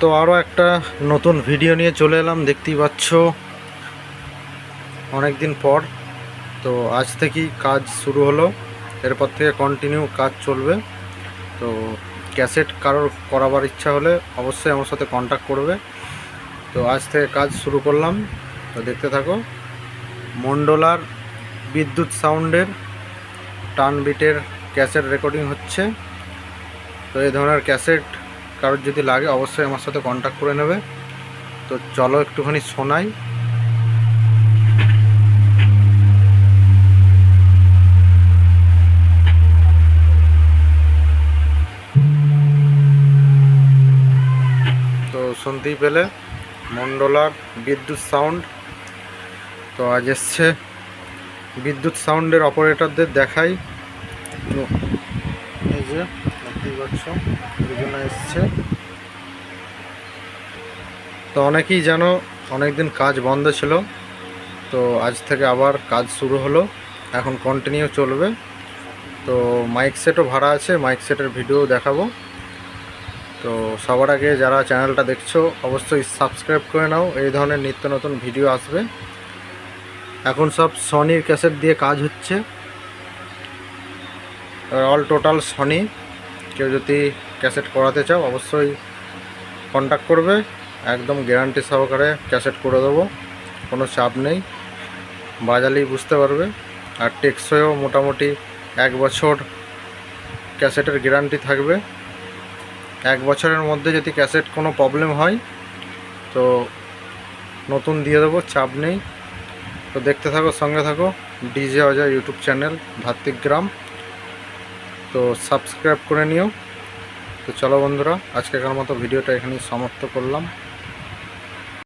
তো আরও একটা নতুন ভিডিও নিয়ে চলে এলাম, দেখতেই পাচ্ছ অনেক দিন পর। তো আজ থেকেই কাজ শুরু হলো, এরপর থেকে কন্টিনিউ কাজ চলবে। তো ক্যাসেট কারোর করাবার ইচ্ছা হলে অবশ্যই আমার সাথে কন্ট্যাক্ট করবে। তো আজ থেকে কাজ শুরু করলাম, তো দেখতে থাকো। মন্ডলার বিদ্যুৎ সাউন্ডের টার্ন বিটের ক্যাসেট রেকর্ডিং হচ্ছে। তো এই ধরনের ক্যাসেট কারোর যদি লাগে অবশ্যই আমার সাথে কন্ট্যাক্ট করে নেবে। তো চলো একটুখানি শোনাই। তো শুনতেই পেলে মন্ডলার বিদ্যুৎ সাউন্ড। তো আজ এসছে বিদ্যুৎ সাউন্ডের অপারেটরদের দেখাই। এই যে দেখতেই পাচ্ছ দুজনে এসছে। তো অনেকেই জানো অনেকদিন কাজ বন্ধ ছিল, তো আজ থেকে আবার কাজ শুরু হলো, এখন কন্টিনিউ চলবে। তো মাইক সেটও ভাড়া আছে, মাইক সেটের ভিডিও দেখাবো। তো সবার আগে যারা চ্যানেলটা দেখছো অবশ্যই সাবস্ক্রাইব করে নাও, এই ধরনের নিত্য নতুন ভিডিও আসবে। এখন সব সনির ক্যাসেট দিয়ে কাজ হচ্ছে, অল টোটাল সনি। কেউ যদি ক্যাসেট করাতে চাও অবশ্যই কন্ট্যাক্ট করবে, একদম গ্যারান্টি সহকারে ক্যাসেট করে দেবো, কোনো চাপ নেই, বাজালেই বুঝতে পারবে। আর টেকসইও মোটামুটি 1 বছর ক্যাসেটের গ্যারান্টি থাকবে। 1 বছরের মধ্যে যদি ক্যাসেট কোনো প্রবলেম হয় তো নতুন দিয়ে দেবো, চাপ নেই। তো দেখতে থাকো, সঙ্গে থাকো। ডিজে অজয় ইউটিউব চ্যানেল ভাতৃগ্রাম, তো সাবস্ক্রাইব করে নিও। তো চলো বন্ধুরা, আজকেকার মতো ভিডিওটা এখানেই সমাপ্ত করলাম।